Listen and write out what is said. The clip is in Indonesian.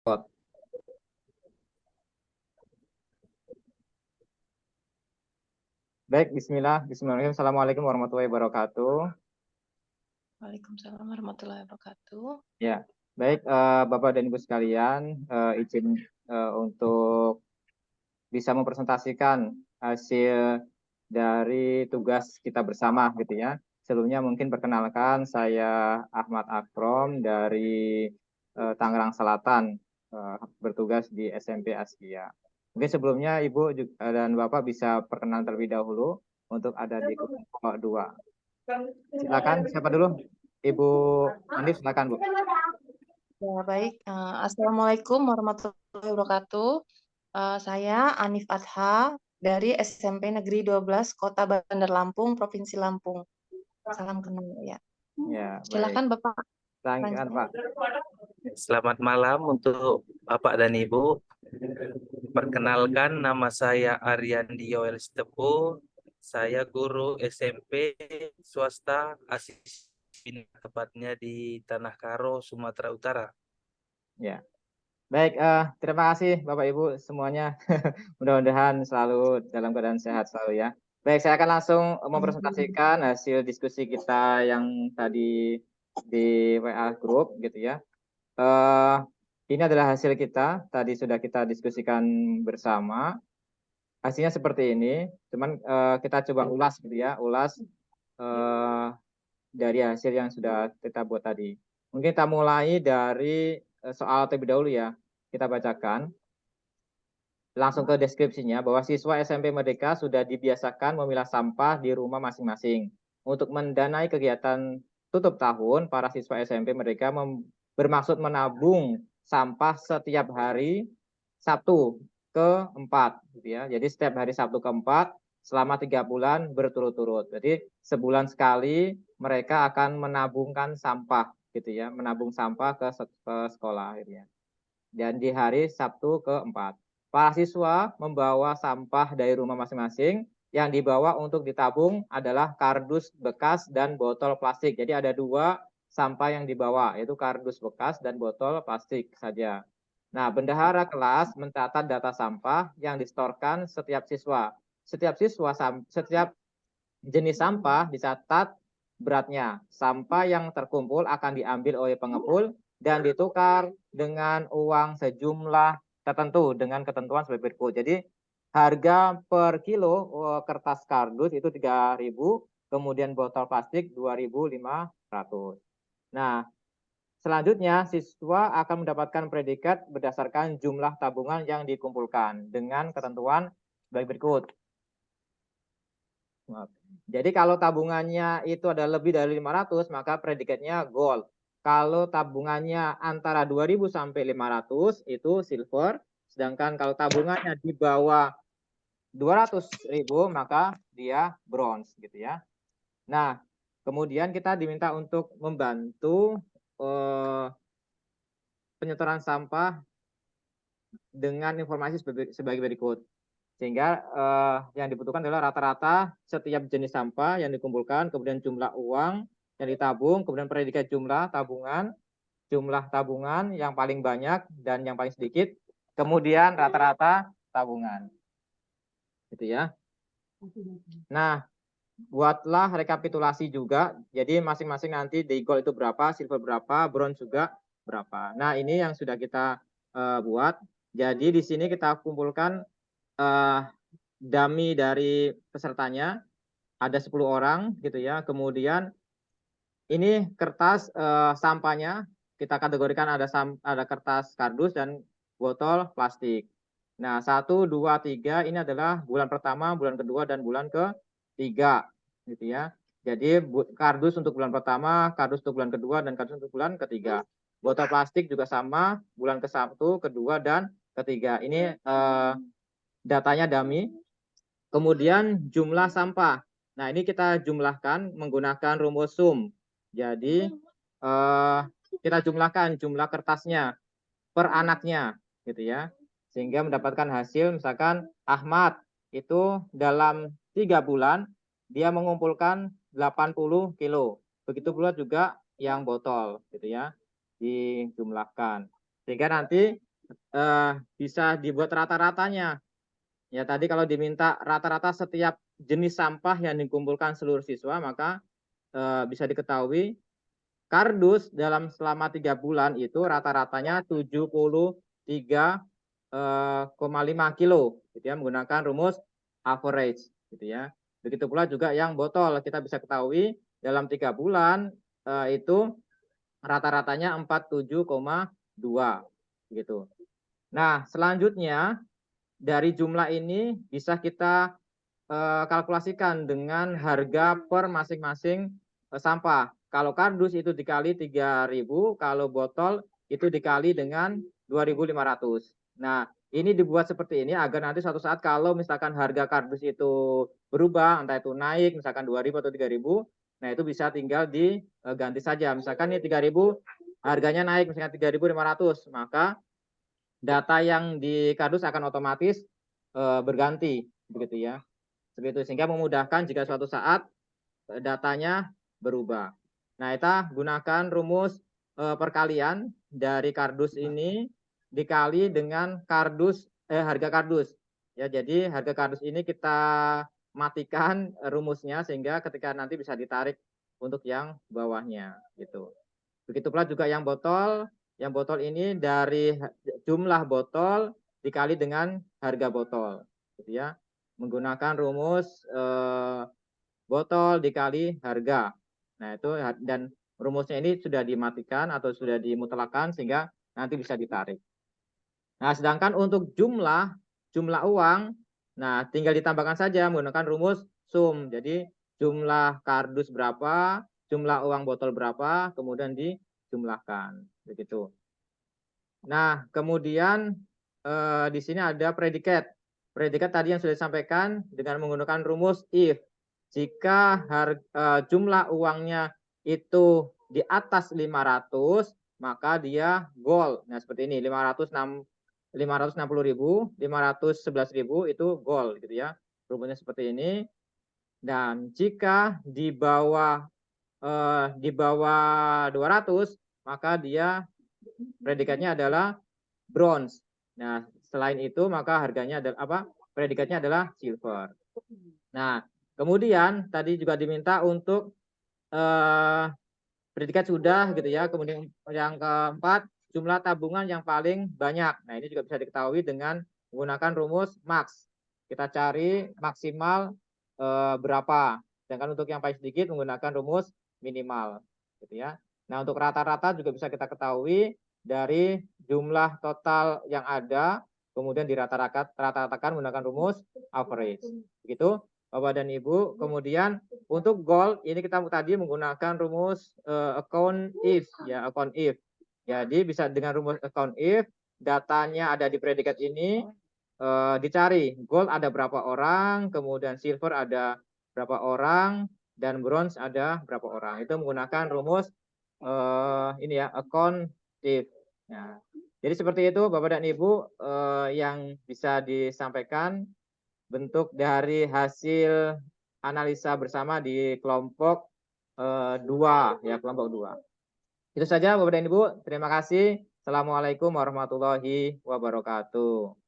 Baik, Bismillahirrahmanirrahim. Assalamualaikum warahmatullahi wabarakatuh. Waalaikumsalam warahmatullahi wabarakatuh. Ya, baik, Bapak dan Ibu sekalian, izin untuk bisa mempresentasikan hasil dari tugas kita bersama, gitu ya. Sebelumnya mungkin perkenalkan, saya Ahmad Akrom dari Tangerang Selatan, bertugas di SMP Askia. Mungkin sebelumnya Ibu dan Bapak bisa perkenalan terlebih dahulu untuk ada di kelompok 2. Silakan, siapa dulu? Ibu Andi, silakan Bu. Ya, baik. Assalamualaikum warahmatullahi wabarakatuh. Saya Anif Adha dari SMP Negeri 12 Kota Bandar Lampung, Provinsi Lampung. Salam kenal ya. Ya, baik. Silakan Bapak. Silakan Pak. Selamat malam untuk Bapak dan Ibu. Perkenalkan, nama saya Ariandi Yoel Stepo. Saya guru SMP swasta Asis Bina, tepatnya di Tanah Karo, Sumatera Utara. Ya, baik. Terima kasih Bapak Ibu semuanya. Mudah-mudahan selalu dalam keadaan sehat selalu ya. Baik, saya akan langsung mempresentasikan hasil diskusi kita yang tadi di WA Group, gitu ya. Ini adalah hasil kita, tadi sudah kita diskusikan bersama. Hasilnya seperti ini, cuman kita coba ulas, gitu ya, ulas dari hasil yang sudah kita buat tadi. Mungkin kita mulai dari soal terlebih dahulu ya. Kita bacakan langsung ke deskripsinya, bahwa siswa SMP Merdeka sudah dibiasakan memilah sampah di rumah masing-masing. Untuk mendanai kegiatan tutup tahun, para siswa SMP Merdeka bermaksud menabung sampah setiap hari Sabtu ke-4, gitu ya. Jadi setiap hari Sabtu ke-4 selama 3 bulan berturut-turut. Jadi sebulan sekali mereka akan menabungkan sampah, gitu ya, menabung sampah ke sekolah, gitu ya. Dan di hari Sabtu ke-4, para siswa membawa sampah dari rumah masing-masing. Yang dibawa untuk ditabung adalah kardus bekas dan botol plastik. Jadi ada 2 sampah yang dibawa, yaitu kardus bekas dan botol plastik saja. Nah, bendahara kelas mencatat data sampah yang disetorkan setiap siswa. Setiap jenis sampah dicatat beratnya. Sampah yang terkumpul akan diambil oleh pengepul dan ditukar dengan uang sejumlah tertentu dengan ketentuan sebagai berikut. Jadi harga per kilo kertas kardus itu 3.000, kemudian botol plastik 2.500. Nah, selanjutnya siswa akan mendapatkan predikat berdasarkan jumlah tabungan yang dikumpulkan dengan ketentuan sebagai berikut. Jadi kalau tabungannya itu ada lebih dari 500, maka predikatnya gold. Kalau tabungannya antara 2.000 sampai 500 itu silver, sedangkan kalau tabungannya di bawah 200.000 maka dia bronze, gitu ya. Nah, kemudian kita diminta untuk membantu penyetoran sampah dengan informasi sebagai berikut. Sehingga yang dibutuhkan adalah rata-rata setiap jenis sampah yang dikumpulkan, kemudian jumlah uang yang ditabung, kemudian predikat jumlah tabungan yang paling banyak dan yang paling sedikit, kemudian rata-rata tabungan. Gitu ya. Nah, buatlah rekapitulasi juga. Jadi masing-masing nanti di gold itu berapa, silver berapa, bronze juga berapa. Nah, ini yang sudah kita buat. Jadi di sini kita kumpulkan dummy dari pesertanya, ada 10 orang, gitu ya. Kemudian ini kertas sampahnya kita kategorikan, ada kertas kardus dan botol plastik. Nah, 1, 2, 3 ini adalah bulan pertama, bulan kedua, dan bulan ketiga, gitu ya. Jadi kardus untuk bulan pertama, kardus untuk bulan kedua, dan kardus untuk bulan ketiga. Botol plastik juga sama, bulan ke-1, kedua, dan ketiga. Ini datanya dummy. Kemudian jumlah sampah. Nah, ini kita jumlahkan menggunakan rumus sum. Jadi kita jumlahkan jumlah kertasnya per anaknya, gitu ya. Sehingga mendapatkan hasil, misalkan Ahmad itu dalam 3 bulan dia mengumpulkan 80 kilo. Begitu pula juga yang botol, gitu ya, dijumlahkan. Sehingga nanti bisa dibuat rata-ratanya. Ya tadi kalau diminta rata-rata setiap jenis sampah yang dikumpulkan seluruh siswa, maka bisa diketahui kardus selama 3 bulan itu rata-ratanya 73,5 kilo, gitu ya, menggunakan rumus average, gitu ya. Begitu pula juga yang botol, kita bisa ketahui dalam 3 bulan itu rata-ratanya 47,2, gitu. Nah, selanjutnya dari jumlah ini bisa kita kalkulasikan dengan harga per masing-masing sampah. Kalau kardus itu dikali 3.000, kalau botol itu dikali dengan 2.500. Nah, ini dibuat seperti ini agar nanti suatu saat kalau misalkan harga kardus itu berubah, entah itu naik misalkan 2.000 atau 3.000, nah itu bisa tinggal diganti saja. Misalkan ini 3.000 harganya naik misalkan 3.500, maka data yang di kardus akan otomatis berganti begitu ya. Seperti itu, sehingga memudahkan jika suatu saat datanya berubah. Nah, kita gunakan rumus perkalian dari kardus ini dikali dengan harga kardus. Ya, jadi harga kardus ini kita matikan rumusnya sehingga ketika nanti bisa ditarik untuk yang bawahnya gitu. Begitu pula juga yang botol. Yang botol ini dari jumlah botol dikali dengan harga botol, gitu ya. Menggunakan rumus botol dikali harga. Nah, itu dan rumusnya ini sudah dimatikan atau sudah dimutlakan sehingga nanti bisa ditarik. Nah, sedangkan untuk jumlah uang, nah tinggal ditambahkan saja menggunakan rumus sum. Jadi jumlah kardus berapa, jumlah uang botol berapa, kemudian dijumlahkan, begitu. Nah, kemudian di sini ada predikat. Predikat tadi yang sudah disampaikan dengan menggunakan rumus if. Jika jumlah uangnya itu di atas 500, maka dia goal. Nah, seperti ini, 560.000, 511.000 itu goal gitu ya. Rumusnya seperti ini. Dan jika di bawah 200, maka dia predikatnya adalah bronze. Nah, selain itu maka harganya adalah apa? Predikatnya adalah silver. Nah, kemudian tadi juga diminta untuk predikat sudah gitu ya. Kemudian yang keempat, jumlah tabungan yang paling banyak. Nah, ini juga bisa diketahui dengan menggunakan rumus max. Kita cari maksimal berapa. Sedangkan untuk yang paling sedikit menggunakan rumus minimal, gitu ya. Nah, untuk rata-rata juga bisa kita ketahui dari jumlah total yang ada, kemudian dirata-ratakan menggunakan rumus average. Begitu, Bapak dan Ibu. Kemudian untuk goal ini kita tadi menggunakan rumus account if ya, account if. Jadi bisa dengan rumus account if, datanya ada di predikat ini, dicari gold ada berapa orang, kemudian silver ada berapa orang, dan bronze ada berapa orang. Itu menggunakan rumus ini ya, account if. Nah, jadi seperti itu Bapak dan Ibu yang bisa disampaikan bentuk dari hasil analisa bersama di kelompok 2 ya, kelompok 2. Itu saja Bapak dan Ibu, terima kasih. Assalamualaikum warahmatullahi wabarakatuh.